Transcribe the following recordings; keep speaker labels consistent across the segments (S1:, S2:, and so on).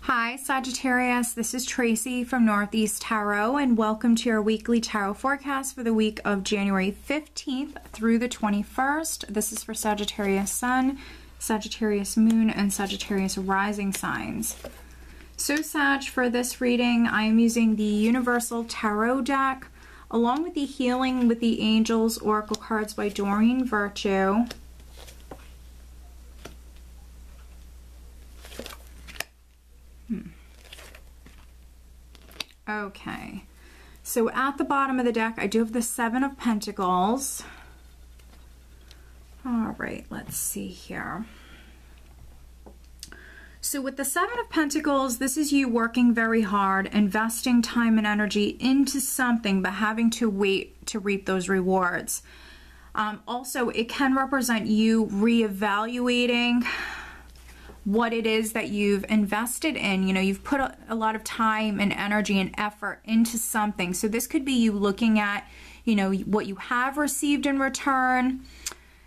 S1: Hi Sagittarius, this is Tracy from Northeast Tarot and welcome to your weekly tarot forecast for the week of January 15th through the 21st. This is for Sagittarius Sun, Sagittarius Moon, and Sagittarius Rising signs. So Sag, for this reading I am using the Universal Tarot deck along with the Healing with the Angels Oracle cards by Doreen Virtue. Okay, so at the bottom of the deck I do have the Seven of Pentacles. All right, let's see here. So with the Seven of Pentacles, this is you working very hard, investing time and energy into something, but having to wait to reap those rewards. Also, it can represent you reevaluating what it is that you've invested in. You know, you've put a lot of time and energy and effort into something. So this could be you looking at, you know, what you have received in return,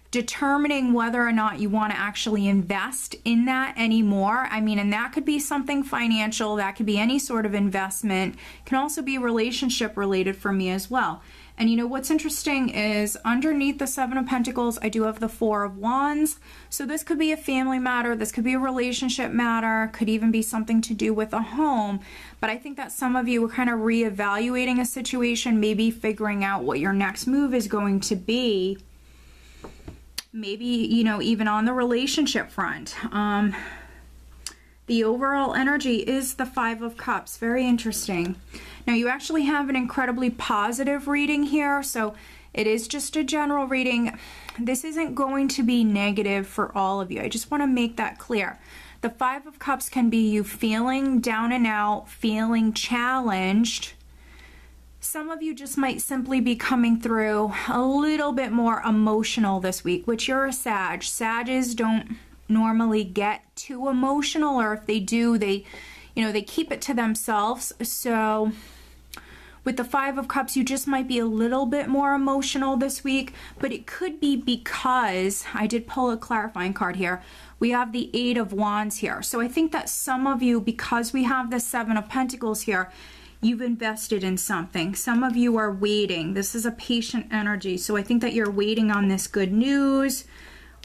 S1: determining whether or not you want to actually invest in that anymore. I mean, and that could be something financial, that could be any sort of investment. It can also be relationship related for me as well. And you know what's interesting is underneath the Seven of Pentacles, I do have the Four of Wands. So this could be a family matter, this could be a relationship matter, could even be something to do with a home. But I think that some of you are kind of reevaluating a situation, maybe figuring out what your next move is going to be. Maybe, you know, even on the relationship front. The overall energy is the Five of Cups. Very interesting. Now, you actually have an incredibly positive reading here, so it is just a general reading. This isn't going to be negative for all of you. I just want to make that clear. The Five of Cups can be you feeling down and out, feeling challenged. Some of you just might simply be coming through a little bit more emotional this week, which you're a Sag. Sages don't normally get too emotional, or if they do, they, you know, they keep it to themselves. So with the Five of Cups, you just might be a little bit more emotional this week, but it could be because I did pull a clarifying card here. We have the Eight of Wands here. So I think that some of you, because we have the Seven of Pentacles here, you've invested in something. Some of you are waiting. This is a patient energy. So I think that you're waiting on this good news,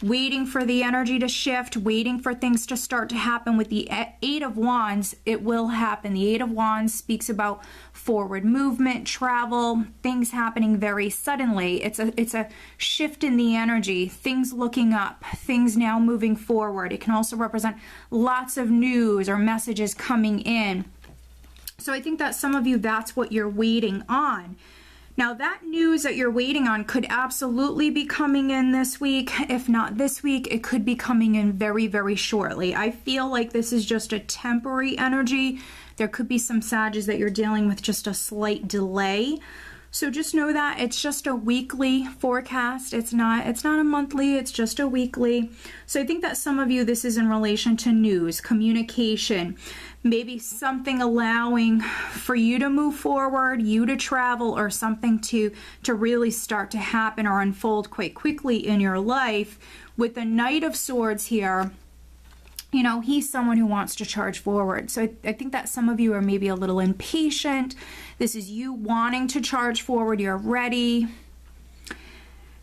S1: waiting for the energy to shift, waiting for things to start to happen. With the Eight of Wands, it will happen. The Eight of Wands speaks about forward movement, travel, things happening very suddenly. It's a shift in the energy, things looking up, things now moving forward. It can also represent lots of news or messages coming in. So I think that some of you, that's what you're waiting on. Now, that news that you're waiting on could absolutely be coming in this week. If not this week, it could be coming in very, very shortly. I feel like this is just a temporary energy. There could be some Sages that you're dealing with just a slight delay. So just know that it's just a weekly forecast. It's not a monthly, it's just a weekly. So I think that some of you, this is in relation to news, communication, maybe something allowing for you to move forward, you to travel, or something to really start to happen or unfold quite quickly in your life. With the Knight of Swords here, you know, he's someone who wants to charge forward. So I think that some of you are maybe a little impatient. This is you wanting to charge forward. You're ready.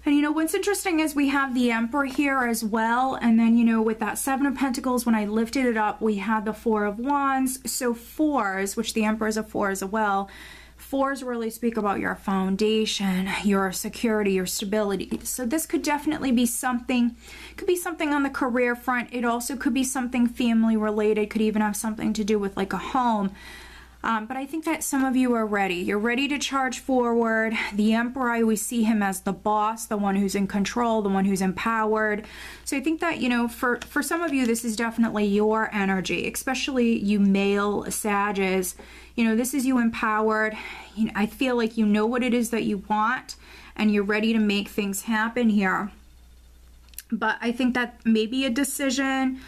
S1: And you know, what's interesting is we have the Emperor here as well. And then, you know, with that Seven of Pentacles, when I lifted it up, we had the Four of Wands. So fours, which the Emperor is a four as well, fours really speak about your foundation, your security, your stability. So this could definitely be something, could be something on the career front. It also could be something family related, could even have something to do with like a home. But I think that some of you are ready. You're ready to charge forward. The Emperor, I always see him as the boss, the one who's in control, the one who's empowered. So I think that, you know, for some of you, this is definitely your energy, especially you male Sages. You know, this is you empowered. You know, I feel like you know what it is that you want and you're ready to make things happen here. But I think that maybe a decision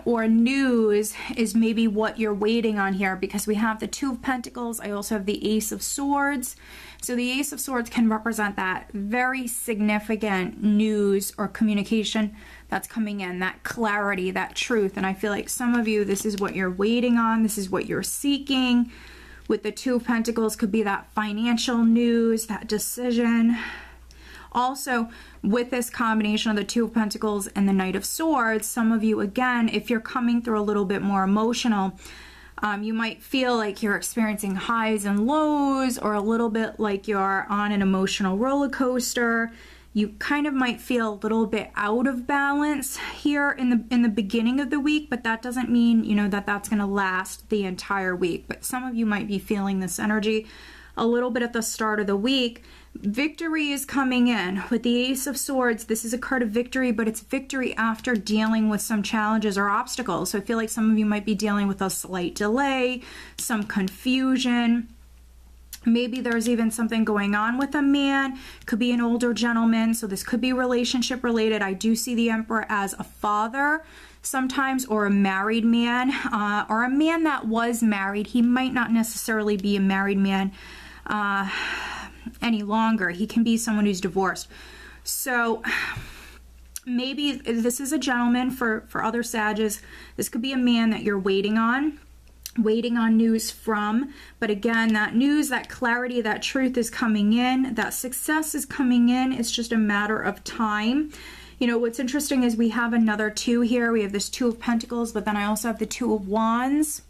S1: or news is maybe what you're waiting on here, because we have the Two of Pentacles. I also have the Ace of Swords. So the Ace of Swords can represent that very significant news or communication that's coming in, that clarity, that truth. And I feel like some of you, this is what you're waiting on. This is what you're seeking. With the Two of Pentacles, could be that financial news, that decision. Also, with this combination of the Two of Pentacles and the Knight of Swords, some of you, again, if you're coming through a little bit more emotional, you might feel like you're experiencing highs and lows, or a little bit like you're on an emotional roller coaster. You kind of might feel a little bit out of balance here in the beginning of the week, but that doesn't mean, you know, that that's going to last the entire week. But some of you might be feeling this energy a little bit at the start of the week. Victory is coming in with the Ace of Swords. This is a card of victory, but it's victory after dealing with some challenges or obstacles. So I feel like some of you might be dealing with a slight delay, some confusion. Maybe there's even something going on with a man. Could be an older gentleman, so this could be relationship related. I do see the Emperor as a father sometimes, or a married man, or a man that was married. He might not necessarily be a married man any longer. He can be someone who's divorced. So maybe this is a gentleman for other Sages. This could be a man that you're waiting on news from. But again, that news, that clarity, that truth is coming in, that success is coming in. It's just a matter of time. You know, what's interesting is we have another two here. We have this Two of Pentacles, but then I also have the Two of Wands.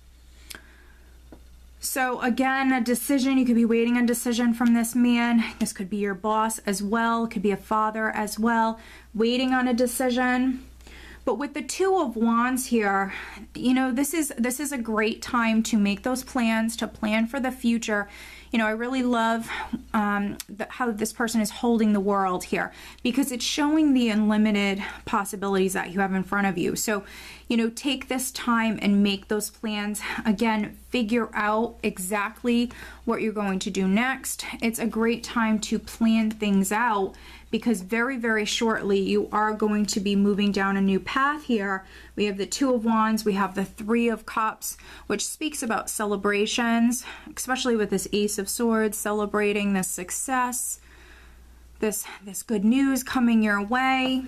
S1: So again, a decision. You could be waiting on decision from this man. This could be your boss as well. It could be a father as well, waiting on a decision. But with the Two of Wands here, you know, this is a great time to make those plans, to plan for the future. You know, I really love how this person is holding the world here, because it's showing the unlimited possibilities that you have in front of you. So, you know, take this time and make those plans. Again, figure out exactly what you're going to do next. It's a great time to plan things out, because very, very shortly you are going to be moving down a new path here. We have the Two of Wands, we have the Three of Cups, which speaks about celebrations, especially with this Ace of Swords, celebrating this success, this good news coming your way.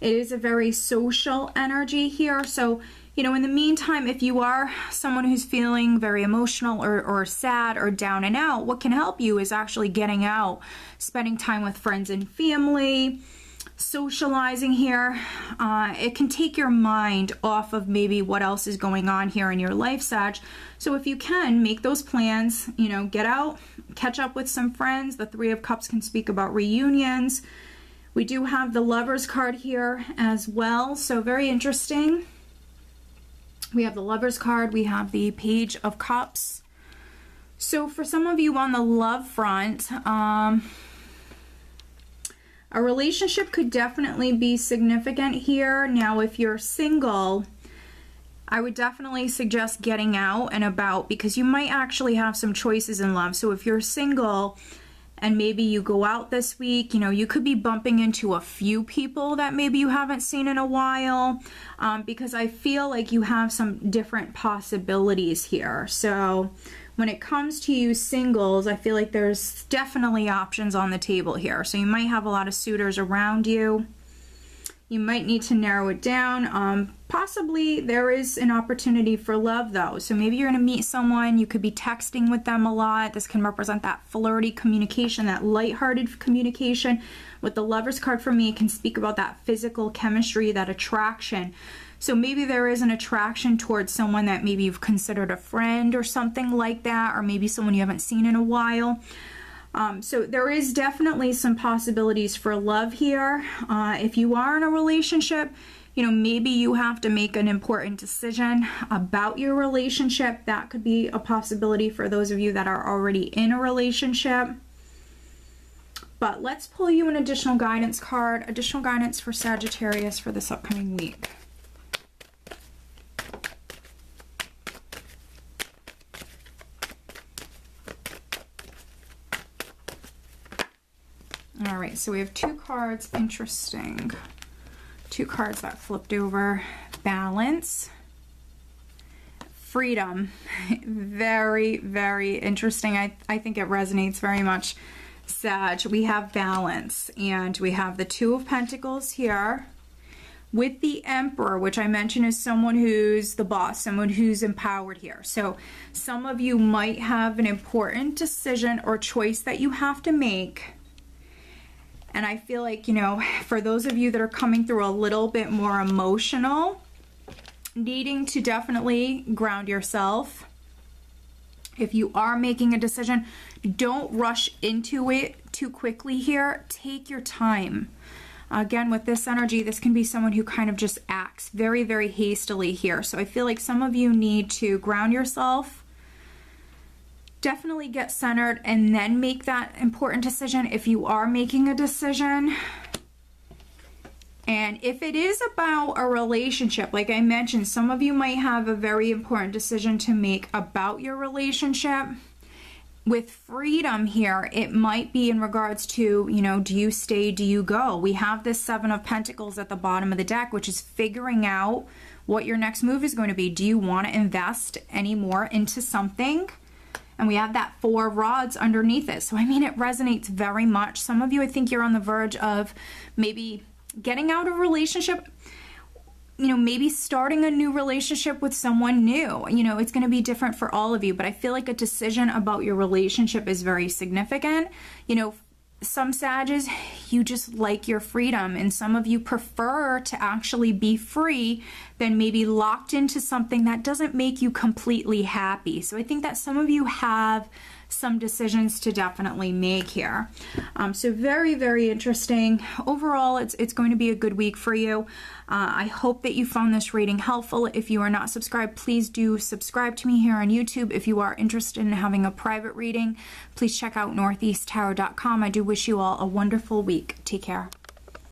S1: It is a very social energy here. So, you know, in the meantime, if you are someone who's feeling very emotional or sad or down and out, what can help you is actually getting out, spending time with friends and family, socializing here. It can take your mind off of maybe what else is going on here in your life, Sag. So if you can, make those plans, you know, get out, catch up with some friends. The Three of Cups can speak about reunions. We do have the Lovers card here as well, so very interesting. We have the Lovers card, we have the Page of Cups. So for some of you on the love front, a relationship could definitely be significant here. Now, if you're single, I would definitely suggest getting out and about, because you might actually have some choices in love. So if you're single and maybe you go out this week, you know, you could be bumping into a few people that maybe you haven't seen in a while, because I feel like you have some different possibilities here. So when it comes to you singles, I feel like there's definitely options on the table here. So you might have a lot of suitors around you. You might need to narrow it down. Possibly there is an opportunity for love though. So maybe you're gonna meet someone, you could be texting with them a lot. This can represent that flirty communication, that lighthearted communication. With the Lovers card for me, it can speak about that physical chemistry, that attraction. So maybe there is an attraction towards someone that maybe you've considered a friend or something like that, or maybe someone you haven't seen in a while. So there is definitely some possibilities for love here. If you are in a relationship, you know, maybe you have to make an important decision about your relationship. That could be a possibility for those of you that are already in a relationship. But let's pull you an additional guidance card, additional guidance for Sagittarius for this upcoming week. All right, so we have two cards. Interesting. Two cards that flipped over. Balance. Freedom. Very, very interesting. I think it resonates very much, Sag. We have balance, and we have the Two of Pentacles here. with the Emperor, which I mentioned is someone who's the boss, someone who's empowered here. So some of you might have an important decision or choice that you have to make. And I feel like, you know, for those of you that are coming through a little bit more emotional, needing to definitely ground yourself. If you are making a decision, don't rush into it too quickly here. Take your time. Again, with this energy, this can be someone who kind of just acts very, very hastily here. So I feel like some of you need to ground yourself, definitely get centered, and then make that important decision if you are making a decision. And if it is about a relationship, like I mentioned, some of you might have a very important decision to make about your relationship. With freedom here, it might be in regards to, you know, do you stay, do you go? We have this Seven of Pentacles at the bottom of the deck, which is figuring out what your next move is going to be. Do you want to invest any more into something? And we have that Four of Rods underneath it. So, I mean, it resonates very much. Some of you, I think you're on the verge of maybe getting out of a relationship, you know, maybe starting a new relationship with someone new. You know, it's going to be different for all of you, but I feel like a decision about your relationship is very significant. You know, some Sages, you just like your freedom, and some of you prefer to actually be free than maybe locked into something that doesn't make you completely happy. So I think that some of you have some decisions to definitely make here. So very, very interesting. Overall, it's going to be a good week for you. I hope that you found this reading helpful. If you are not subscribed, please do subscribe to me here on YouTube. If you are interested in having a private reading, please check out northeasttarot.com. I do wish you all a wonderful week. Take care.